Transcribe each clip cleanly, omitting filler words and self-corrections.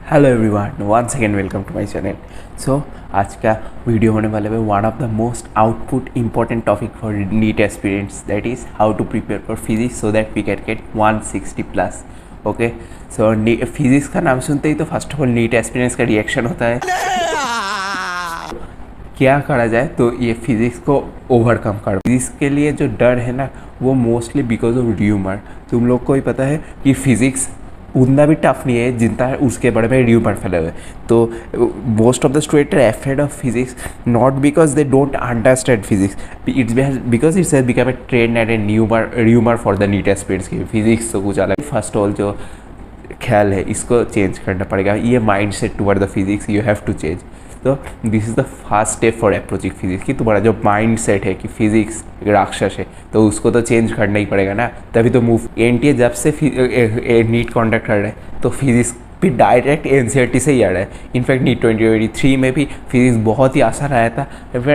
Hello everyone, once again welcome to my channel. So आज का video होने वाले में one of the most output important topic for NEET aspirants, that is how to prepare for physics so that we can get 160 plus. Okay, so physics का नाम सुनते ही तो first of all NEET aspirants का reaction होता है क्या करा जाए तो ये फिज़िक्स को ओवरकम कर। फिज़िक्स के लिए जो डर है ना वो मोस्टली बिकॉज ऑफ र्यूमर। तुम लोग को ही पता है कि फिज़िक्स उतना भी टफ नहीं है जितना है उसके बारे में र्यूमर फैले हुए। तो most of the student are afraid of physics not because they don't understand physics, it's because it's has become a trend and a rumour for the NEET aspirants की फिजिक्स तो कुछ अलग। फर्स्ट ऑल जो ख्याल है इसको change करना पड़ेगा, ये mind set toward the physics you have to change. तो this is the first step for approaching physics कि तुम्हारा जो माइंड सेट है कि फिजिक्स राक्षस है तो उसको तो चेंज करना ही पड़ेगा ना, तभी तो मूव। एनटीए जब से नीट कॉन्डक्ट कर रहे हैं तो फिजिक्स भी डायरेक्ट एनसीईआरटी से ही आ रहा है। इनफैक्ट नीट 2023 में भी फिजिक्स बहुत ही आसान आया था।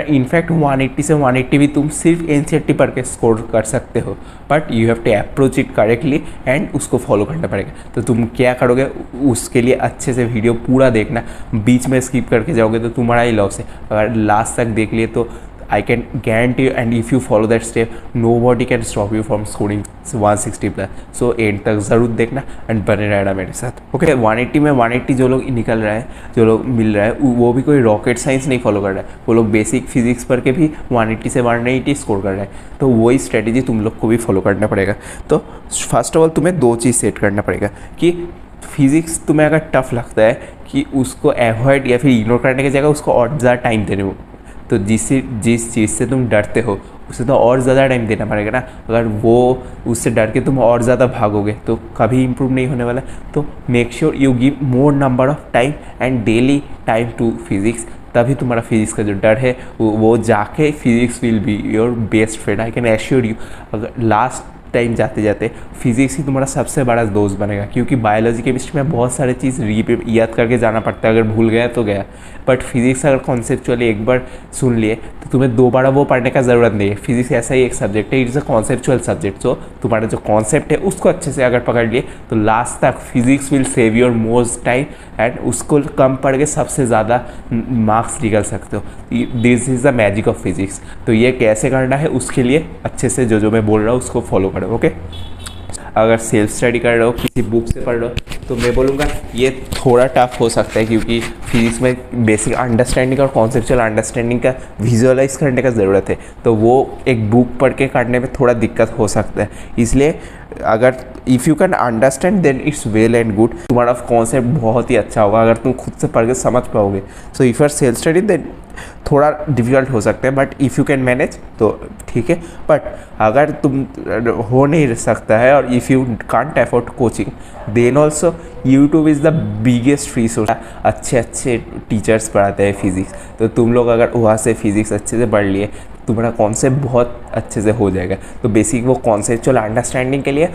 इनफैक्ट 180 से 180 भी तुम सिर्फ एनसीईआरटी पढ़ के स्कोर कर सकते हो, but you have to approach it correctly and उसको फॉलो करना पड़ेगा। तो तुम क्या करोगे उसके लिए अच्छे से वीडियो पूरा देखना, बीच में स्किप करके जाओगे तो तुम्हारा ही लॉस है। अगर लास्ट तक देख लिए तो I can guarantee you, and if you follow that step, nobody can stop you from scoring 160 plus. So and तक ज़रूर देखना एंड बने रहना मेरे साथ। ओके, 180 में 180 जो लोग निकल रहा है, जो लोग मिल रहा है, वो भी कोई रॉकेट साइंस नहीं फॉलो कर रहा है। वो लोग बेसिक फिजिक्स पढ़ के भी 180 से 180 स्कोर कर रहा है। तो वही स्ट्रेटेजी तुम लोग को भी फॉलो करना पड़ेगा। तो फर्स्ट ऑफ ऑल तुम्हें दो चीज़ सेट करना पड़ेगा कि फिजिक्स तुम्हें अगर टफ लगता है कि उसको अवॉइड या फिर इग्नोर करने की जगह उसको और ज़्यादा टाइम देने हो, तो जिस चीज़ से तुम डरते हो उसे तो और ज़्यादा टाइम देना पड़ेगा ना। अगर वो उससे डर के तुम और ज़्यादा भागोगे तो कभी इम्प्रूव नहीं होने वाला। तो make sure you give more number of time and daily time to physics, तभी तुम्हारा फिजिक्स का जो डर है वो जाके physics will be your best friend. I can assure you, अगर लास्ट टाइम जाते जाते फिजिक्स ही तुम्हारा सबसे बड़ा दोस्त बनेगा, क्योंकि बायोलॉजी केमिस्ट्री में बहुत सारे चीज़ याद करके जाना पड़ता है, अगर भूल गया तो गया। बट फिजिक्स अगर कॉन्सेप्चुअली एक बार सुन लिए तो तुम्हें दोबारा वो पढ़ने का ज़रूरत नहीं है। फिजिक्स ऐसा ही एक सब्जेक्ट है, इट्स अ कॉन्सेप्चुअल सब्जेक्ट। सो तुम्हारा जो कॉन्सेप्ट है उसको अच्छे से अगर पकड़ लिए तो लास्ट तक physics will save your most time and उसको कम पढ़ के सबसे ज़्यादा मार्क्स निकल सकते हो। This is the magic of physics. तो ये कैसे करना है उसके लिए अच्छे से जो मैं बोल रहा हूँ उसको फॉलो करो। ओके, अगर सेल्फ स्टडी कर रहे हो, किसी बुक से पढ़ रहे हो, तो मैं बोलूँगा ये थोड़ा टफ हो सकता है, क्योंकि फिजिक्स में बेसिक अंडरस्टैंडिंग और कॉन्सेप्चुअल अंडरस्टैंडिंग का विजुअलाइज करने का ज़रूरत है। तो वो एक बुक पढ़ के करने में थोड़ा दिक्कत हो सकता है। इसलिए अगर if you can understand then it's well and good, तुम्हारा कॉन्सेप्ट बहुत ही अच्छा होगा अगर तुम खुद से पढ़ के समझ पाओगे। So if are self study then थोड़ा डिफ़िकल्ट हो सकता है, but if you can manage तो ठीक है। बट अगर तुम हो नहीं सकता है और if you can't afford coaching then also YouTube is the biggest free source. अच्छे अच्छे टीचर्स पढ़ाते हैं फिज़िक्स, तो तुम लोग अगर वहाँ से फिज़िक्स अच्छे से पढ़ लिए तुम्हारा कॉन्सेप्ट बहुत अच्छे से हो जाएगा। तो बेसिक वो कॉन्सेप्चुअल अंडरस्टैंडिंग के लिए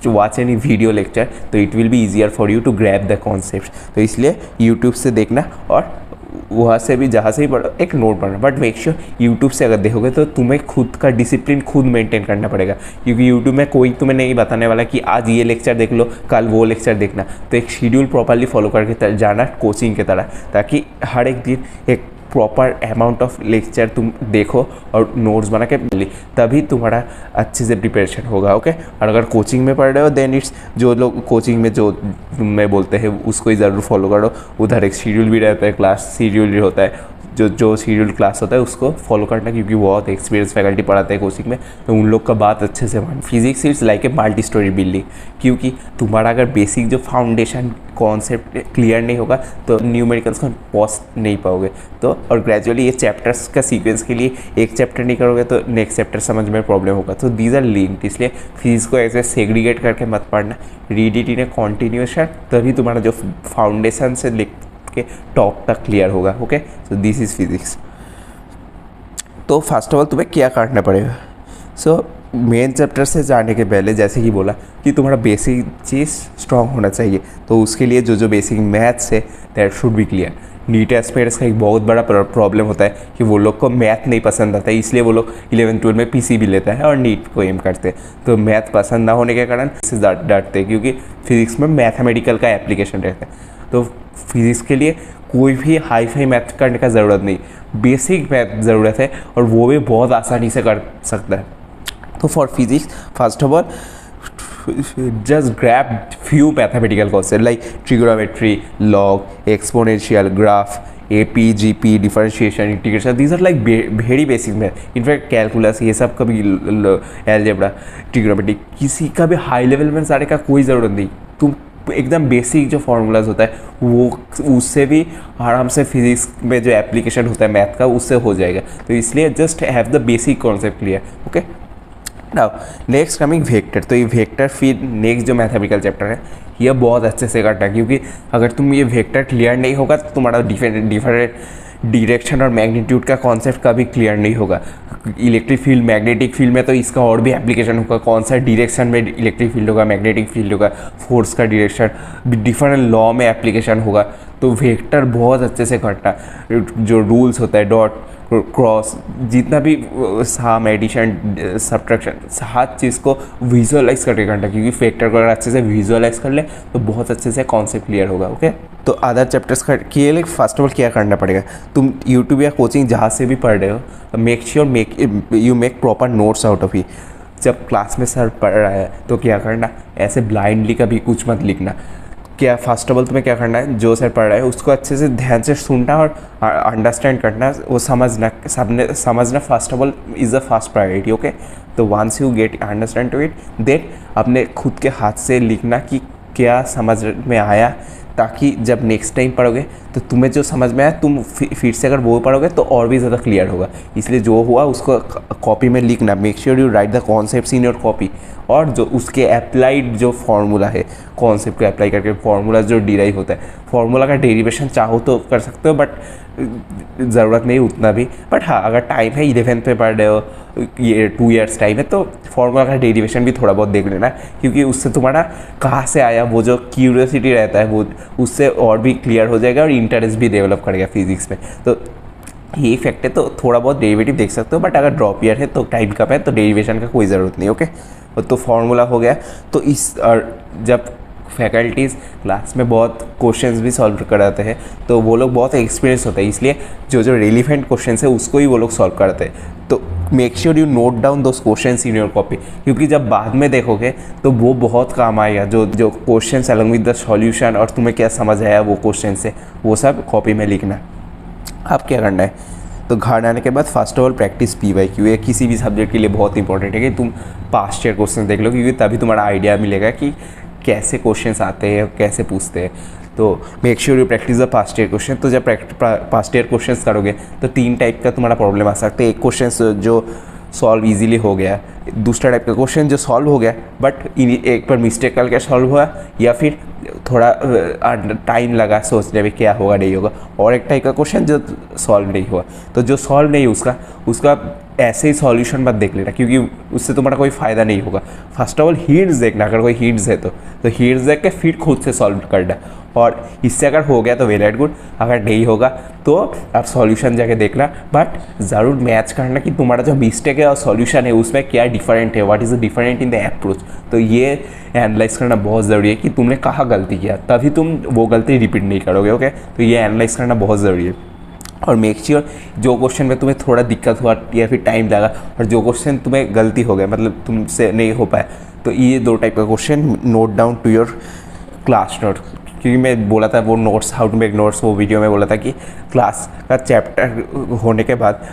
वॉच एनी वीडियो लेक्चर, तो it will be easier for you to grab the concept. तो इसलिए यूट्यूब से देखना और वहाँ से भी जहाँ से ही पढ़ो एक नोट पढ़ना। बट मेक श्योर यूट्यूब से अगर देखोगे तो तुम्हें खुद का डिसिप्लिन खुद मेंटेन करना पड़ेगा, क्योंकि यूट्यूब में कोई तुम्हें नहीं बताने वाला कि आज ये लेक्चर देख लो कल वो लेक्चर देखना। तो एक शेड्यूल प्रॉपरली फॉलो करके जाना कोचिंग की तरह, ताकि हर एक दिन एक प्रॉपर अमाउंट ऑफ लेक्चर तुम देखो और नोट्स बना के ली, तभी तुम्हारा अच्छे से प्रिपरेशन होगा। ओके, और अगर कोचिंग में पढ़ रहे हो देन इट्स जो लोग कोचिंग में जो मैं बोलते हैं उसको ही ज़रूर फॉलो करो। उधर एक शेड्यूल भी रहता है, क्लास शेड्यूल भी होता है, जो शेड्यूल क्लास होता है उसको फॉलो करना, क्योंकि बहुत एक्सपीरियंस फैकल्टी पढ़ाते हैं कोचिंग में, तो उन लोग का बात अच्छे से मान। Physics it's like a multi storey building, क्योंकि तुम्हारा अगर बेसिक जो फाउंडेशन कॉन्सेप्ट क्लियर नहीं होगा तो न्यूमेरिकल्स को पॉस नहीं पाओगे। तो और ग्रेजुअली ये चैप्टर्स का सीक्वेंस के लिए एक चैप्टर नहीं करोगे तो नेक्स्ट चैप्टर समझ में प्रॉब्लम होगा। तो दीज आर लिंक्ड, इसलिए फिजिक्स को ऐसे सेग्रीगेट करके मत पढ़ना, read it in A continuation, तभी तुम्हारा जो फाउंडेशन से के टॉप तक क्लियर होगा। Okay, so this is physics. तो फर्स्ट ऑफ ऑल तुम्हें क्या करना पड़ेगा। सो मेन चैप्टर से जाने के पहले जैसे कि बोला कि तुम्हारा बेसिक चीज़ स्ट्रॉन्ग होना चाहिए, तो उसके लिए जो बेसिक मैथ्स है that should be clear. NEET aspirants का एक बहुत बड़ा प्रॉब्लम होता है कि वो लोग को मैथ नहीं पसंद आता है, इसलिए वो लोग 11-12 में पीसीबी लेता है और नीट को एम करते हैं। तो मैथ पसंद ना होने के कारण इससे डरते हैं, क्योंकि फिजिक्स में मैथमेटिकल का एप्लीकेशन रहता है। तो फिजिक्स के लिए कोई भी हाई फाई मैथ करने का ज़रूरत नहीं, बेसिक मैथ ज़रूरत है, और वो भी बहुत आसानी से कर सकता है। तो for physics first of all just grab few mathematical concepts like trigonometry, log, exponential, graph, AP, GP, differentiation, integration. These are like very basic math. In fact calculus ये सब कभी algebra, trigonometry किसी का भी हाई लेवल में सारे का कोई ज़रूरत नहीं। तुम एकदम बेसिक जो फार्मूलाज होता है वो उससे भी आराम से फिजिक्स में जो एप्लीकेशन होता है मैथ का उससे हो जाएगा। तो इसलिए just have the basic concept clear. Okay, now next coming vector. तो ये वेक्टर फिर नेक्स्ट जो मैथमेटिकल चैप्टर है ये बहुत अच्छे से करना है, क्योंकि अगर तुम ये वेक्टर क्लियर नहीं होगा तो तुम्हारा डिफरेंट डायरेक्शन और मैग्नीट्यूड का कॉन्सेप्ट कभी क्लियर नहीं होगा। इलेक्ट्रिक फील्ड, मैग्नेटिक फील्ड में तो इसका और भी एप्लीकेशन होगा, कौन सा डायरेक्शन में इलेक्ट्रिक फील्ड होगा, मैग्नेटिक फील्ड होगा, फोर्स का डायरेक्शन, डिफरेंट लॉ में एप्लीकेशन होगा। तो वेक्टर बहुत अच्छे से करना, जो रूल्स होता है डॉट क्रॉस, जितना भी सम, एडिशन, सब्ट्रैक्शन, हर चीज़ को विजुअलाइज करके करना, क्योंकि वेक्टर को अगर अच्छे से विजुअलाइज कर ले तो बहुत अच्छे से कॉन्सेप्ट क्लियर होगा। ओके, तो अदर चैप्टर्स के लिए फर्स्ट ऑफ ऑल क्या करना पड़ेगा, तुम यूट्यूब या कोचिंग जहाँ से भी पढ़ रहे हो make sure you make proper notes out of ही। जब क्लास में सर पढ़ रहा है तो क्या करना, ऐसे ब्लाइंडली कभी कुछ मत लिखना। क्या फर्स्ट ऑफ ऑल तुम्हें क्या करना है, जो सर पढ़ रहा है उसको अच्छे से ध्यान से सुनना और अंडरस्टैंड करना, वो समझना first of all is the first priority. Okay, तो once you get understand to it then अपने खुद के हाथ से लिखना कि क्या समझ में आया, ताकि जब नेक्स्ट टाइम पढ़ोगे तो तुम्हें जो समझ में आया तुम फिर से अगर वो पढ़ोगे तो और भी ज़्यादा क्लियर होगा। इसलिए जो हुआ उसको कॉपी में लिखना, make sure you right the concepts in your copy, और जो उसके अप्लाइड जो फार्मूला है, कॉन्सेप्ट को अप्लाई करके फार्मूला जो डिराइव होता है, फार्मूला का डेरिवेशन चाहो तो कर सकते हो, बट ज़रूरत नहीं उतना भी। बट हाँ, अगर टाइम है 11th में पढ़ रहे हो, ये 2 years टाइम है, तो फार्मूला का डेरिवेशन भी थोड़ा बहुत देख लेना, क्योंकि उससे तुम्हारा कहाँ से आया वो जो क्यूरियोसिटी रहता है वो उससे और भी क्लियर हो जाएगा और इंटरेस्ट भी डेवलप करेगा फिजिक्स में। तो ये इफेक्ट है, तो थोड़ा बहुत डेरिवेटिव देख सकते हो, बट अगर ड्रॉप ईयर है तो टाइम कम है तो डेरिवेशन का कोई ज़रूरत नहीं। ओके, तो फार्मूला हो गया। तो इस जब फैकल्टीज़ क्लास में बहुत क्वेश्चंस भी सॉल्व कराते हैं तो वो लोग बहुत एक्सपीरियंस होते हैं, इसलिए जो रेलिवेंट क्वेश्चंस है उसको ही वो लोग सॉल्व करते हैं। तो make sure you note down those questions in your copy, क्योंकि जब बाद में देखोगे तो वो बहुत काम आएगा, जो questions along with the solution और तुम्हें क्या समझ आया वो क्वेश्चन से, वो सब कॉपी में लिखना। अब क्या करना है, तो घर आने के बाद first of all practice PYQ। ये किसी भी सब्जेक्ट के लिए बहुत इंपॉर्टेंट है कि तुम पास्ट ईयर क्वेश्चन देख लो, क्योंकि तभी तुम्हारा आइडिया मिलेगा कि कैसे क्वेश्चंस आते हैं, कैसे पूछते हैं। तो make sure you practice the past year question. तो जब पास्ट ईयर क्वेश्चंस करोगे तो 3 टाइप का तुम्हारा प्रॉब्लम आ सकता है। एक क्वेश्चन जो सॉल्व इजीली हो गया, दूसरा टाइप का क्वेश्चन जो सॉल्व हो गया बट एक पर मिस्टेक करके सॉल्व हुआ, या फिर थोड़ा टाइम लगा सोचने में क्या होगा नहीं होगा, और एक टाइप का क्वेश्चन जो सॉल्व नहीं हुआ। तो जो सॉल्व नहीं उसका ऐसे ही सॉल्यूशन मत देख लेना, क्योंकि उससे तुम्हारा कोई फ़ायदा नहीं होगा। फर्स्ट ऑफ ऑल हिंट्स देखना, अगर कोई हिंट्स है तो हिंट्स देख के फिर खुद से सॉल्व करना, और इससे अगर हो गया तो वेल एंड गुड, अगर नहीं होगा तो आप सॉल्यूशन जाके देखना। बट ज़रूर मैच करना कि तुम्हारा जो मिस्टेक है और सॉल्यूशन है उसमें क्या डिफरेंट है, what is the different in the approach. तो ये एनालाइज करना बहुत ज़रूरी है कि तुमने कहाँ गलती किया, तभी तुम वो गलती रिपीट नहीं करोगे। ओके, तो ये एनालाइज करना बहुत ज़रूरी है। और मेक श्योर जो क्वेश्चन में तुम्हें थोड़ा दिक्कत हुआ या फिर टाइम लगा, और जो क्वेश्चन तुम्हें गलती हो गया, मतलब तुमसे नहीं हो पाया, तो ये 2 टाइप का question note down to your class note. क्योंकि मैं बोला था वो notes, how to make notes, वो वीडियो में बोला था कि क्लास का चैप्टर होने के बाद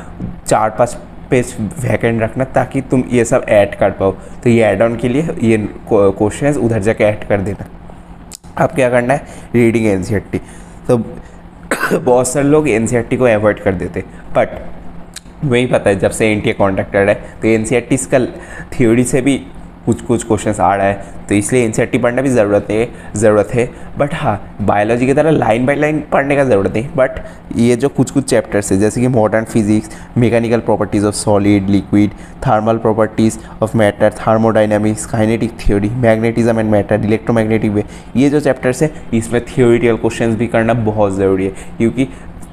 4-5 पेज वैकेंट रखना, ताकि तुम ये सब ऐड कर पाओ। तो ये ऐड ऑन के लिए ये क्वेश्चंस उधर जाके ऐड कर देना। अब क्या करना है, रीडिंग NCERT। तो बहुत सारे लोग NCERT को अवॉइड कर देते, बट वही पता है जब से NTA कॉन्ट्रैक्टेड है तो NCERT इसका थ्योरी से भी कुछ क्वेश्चंस आ रहा है, तो इसलिए NCERT पढ़ना भी ज़रूरत है। बट हाँ, बायोलॉजी की तरह लाइन बाय लाइन पढ़ने का ज़रूरत नहीं, बट ये जो कुछ चैप्टर्स है जैसे कि modern physics, mechanical properties of solid liquid, thermal properties of matter, thermodynamics, kinetic theory, magnetism and matter, electromagnetic wave, ये जो चैप्टर्स है इसमें थियोरिटिकल क्वेश्चंस भी करना बहुत ज़रूरी है, क्योंकि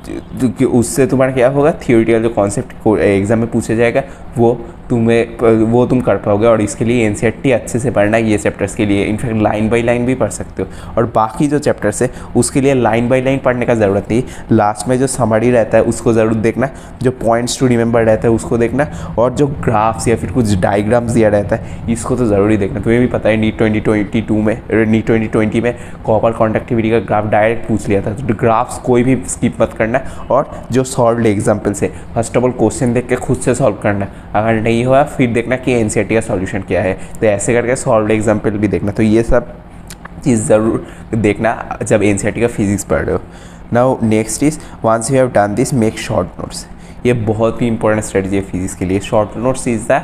कि उससे तुम्हारा क्या होगा, थियोरिटिकल जो कॉन्सेप्ट एग्जाम में पूछा जाएगा वो तुम कर पाओगे। और इसके लिए एनसीईआरटी अच्छे से पढ़ना है ये चैप्टर्स के लिए। इनफैक्ट लाइन बाय लाइन भी पढ़ सकते हो। और बाकी जो चैप्टर्स है उसके लिए लाइन बाय लाइन पढ़ने का ज़रूरत नहीं, लास्ट में जो समरी रहता है उसको ज़रूर देखना, जो पॉइंट्स टू रिमेंबर रहता है उसको देखना, और जो ग्राफ्स या फिर कुछ डायग्राम्स दिया रहता है इसको तो ज़रूरी देखना। तुम्हें भी पता है नीट 2020 में कॉपर कॉन्डक्टिविटी का ग्राफ डायरेक्ट पूछ लिया था। तो ग्राफ्स कोई भी स्किप मत करना, और जो सॉल्व एग्जाम्पल्स है फर्स्ट ऑफ ऑल क्वेश्चन देख के खुद से सॉल्व करना। अगर नहीं हुआ फिर देखना कि एनसीईआरटी का सॉल्यूशन क्या है, तो ऐसे करके सॉल्व एग्जाम्पल भी देखना। तो ये सब चीज़ ज़रूर देखना जब एनसीईआरटी का फिजिक्स पढ़ रहे हो। Now next is once you have done this make short notes. ये बहुत ही इंपॉर्टेंट स्ट्रेटजी है फिजिक्स के लिए। Short notes is the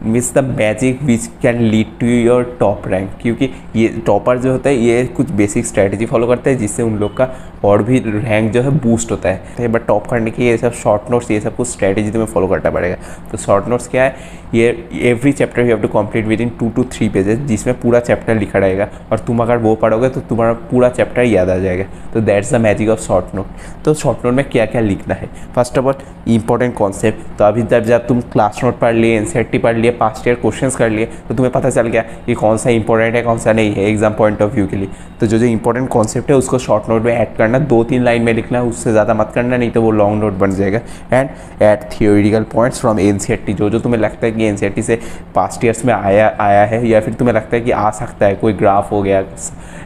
means the magic which can lead to your top rank, क्योंकि ये टॉपर जो होता है ये कुछ बेसिक स्ट्रैटेजी फॉलो करते हैं जिससे उन लोग का और भी रैंक जो है बूस्ट होता है। बट टॉप करने के ये सब शॉर्ट नोट्स, ये सब कुछ स्ट्रैटेजी तुम्हें फॉलो करना पड़ेगा। तो शॉर्ट नोट्स क्या है, ये every chapter you have to complete within 2 to 3 pages, जिसमें पूरा चैप्टर लिखा रहेगा, और तुम अगर वो पढ़ोगे तो तुम्हारा पूरा चैप्टर याद आ जाएगा। तो that's the magic of short note. तो शॉर्ट नोट में क्या क्या लिखना है, first of all important concept. तो अभी जब तुम क्लास नोट पढ़ लिए, एनसीईआरटी पढ़ लिए, पास्ट ईयर क्वेश्चंस कर लिए, तो तुम्हें पता चल गया कि कौन सा इंपॉर्टेंट है कौन सा नहीं है एग्जाम पॉइंट ऑफ व्यू के लिए। तो जो इंपॉर्टेंट कॉन्सेप्ट है उसको शॉर्ट नोट में ऐड करना, 2-3 लाइन में लिखना, उससे ज़्यादा मत करना, नहीं तो वो लॉन्ग नोट बन जाएगा। And add theoretical points from NCERT, जो तुम्हें लगता है कि एनसीईआरटी से पास्ट ईयर्स में आया है, या फिर तुम्हें लगता है कि आ सकता है, कोई ग्राफ हो गया,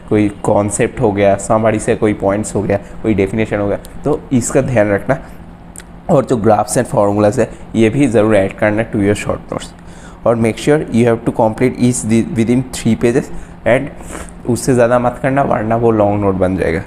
कोई कॉन्सेप्ट हो गया, समरी से कोई पॉइंट्स हो गया, कोई डेफिनेशन हो गया, तो इसका ध्यान रखना। और जो ग्राफ्स एंड फार्मूलाज है ये भी ज़रूर ऐड करना टू योर शॉर्ट नोट्स। और make sure you have to complete each within 3 pages, and उससे ज़्यादा मत करना वरना वो लॉन्ग नोट बन जाएगा।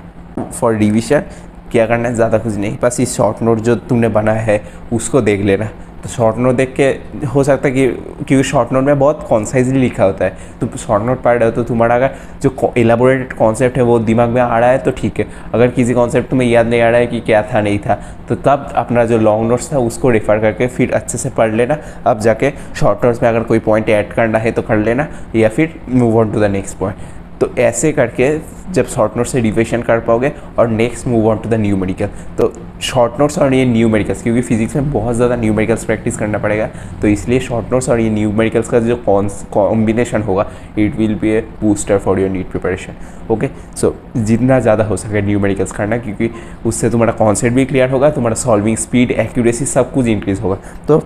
फॉर रिविजन क्या करना है, ज़्यादा कुछ नहीं, बस इस शॉर्ट नोट जो तुमने बना है उसको देख लेना। तो शॉर्ट नोट देख के हो सकता है कि क्योंकि शॉर्ट नोट में बहुत कॉन्साइजली लिखा होता है, तो शॉर्ट नोट पढ़ रहे हो तो तुम्हारा अगर जो एलाबोरेटेड कॉन्सेप्ट है वो दिमाग में आ रहा है तो ठीक है। अगर किसी कॉन्सेप्ट तुम्हें याद नहीं आ रहा है कि क्या था नहीं था, तो तब अपना जो लॉन्ग नोट्स था उसको रेफर करके फिर अच्छे से पढ़ लेना। अब जाके शॉर्ट नोट्स में अगर कोई पॉइंट ऐड करना है तो कर लेना, या फिर move on to the next point. तो ऐसे करके जब शॉर्ट नोट्स से रिविजन कर पाओगे और next move on to the numerical. तो शॉर्ट नोट्स और ये न्यूमेरिकल्स, क्योंकि फिजिक्स में बहुत ज़्यादा न्यूमेरिकल्स प्रैक्टिस करना पड़ेगा, तो इसलिए शॉर्ट नोट्स और ये न्यूमेरिकल्स का जो कॉम्बिनेशन होगा it will be a booster for your NEET preparation. Okay, so जितना ज़्यादा हो सके न्यूमेरिकल्स करना, क्योंकि उससे तुम्हारा कॉन्सेप्ट भी क्लियर होगा, तुम्हारा सॉल्विंग स्पीड, एक्यूरेसी सब कुछ इंक्रीज़ होगा। तो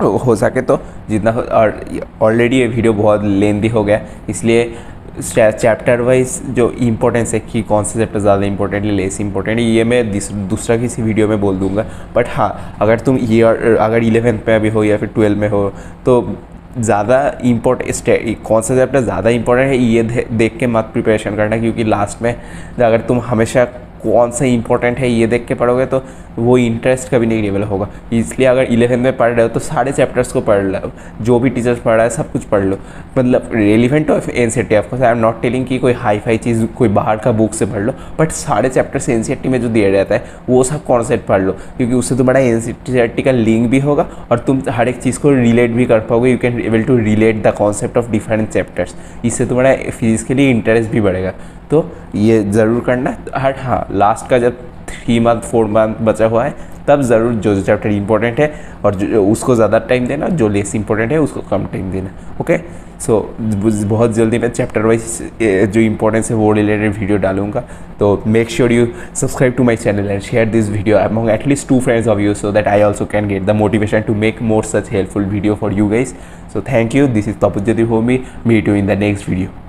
हो सके तो जितना हो, और ऑलरेडी ये वीडियो बहुत लेंदी हो गया, इसलिए चैप्टर वाइज जो इंपॉर्टेंस है कि कौन सा चैप्टर ज़्यादा इंपॉर्टेंट है, लेस इंपॉर्टेंट है, ये मैं दूसरा किसी वीडियो में बोल दूंगा। बट हाँ, अगर तुम अगर 11th में अभी हो या फिर 12 में हो तो ज़्यादा कौन सा चैप्टर ज़्यादा इंपॉर्टेंट है ये देख के मत प्रिपरेशन करना, क्योंकि लास्ट में अगर तुम हमेशा कौन सा इंपॉर्टेंट है ये देख के पढ़ोगे तो वो इंटरेस्ट कभी नहीं डेवलप होगा। इसलिए अगर 11th में पढ़ रहे हो तो सारे चैप्टर्स को पढ़ लो, जो भी टीचर्स पढ़ रहा है सब कुछ पढ़ लो, मतलब relevant to NCERT. Of course I am not telling कि कोई हाई फाई चीज़ कोई बाहर का बुक से पढ़ लो, बट सारे चैप्टर्स एनसीईआरटी में जो दिया जाता है वो सब कॉन्सेप्ट पढ़ लो, क्योंकि उससे तुम्हारा एनसीईआरटी का लिंक भी होगा और तुम हर एक चीज़ को रिलेट भी कर पाओगे। You can able to relate the concept of different chapters, इससे तुम्हारा फिजिक्स के लिए इंटरेस्ट भी बढ़ेगा। तो ये ज़रूर करना। हाँ, लास्ट का जब 3 month 4 month बचा हुआ है तब ज़रूर जो चैप्टर इंपॉर्टेंट है और जो उसको ज़्यादा टाइम देना, जो लेस इंपॉर्टेंट है उसको कम टाइम देना। ओके, सो बहुत जल्दी मैं चैप्टर वाइज जो इंपॉर्टेंस है वो रिलेटेड वीडियो डालूंगा। तो make sure you subscribe to my channel and share this video among at least 2 friends of you, so that I also can get the motivation to make more such helpful video for you guys. So thank you. This is Tapujyoti Homi. Meet you in the next video.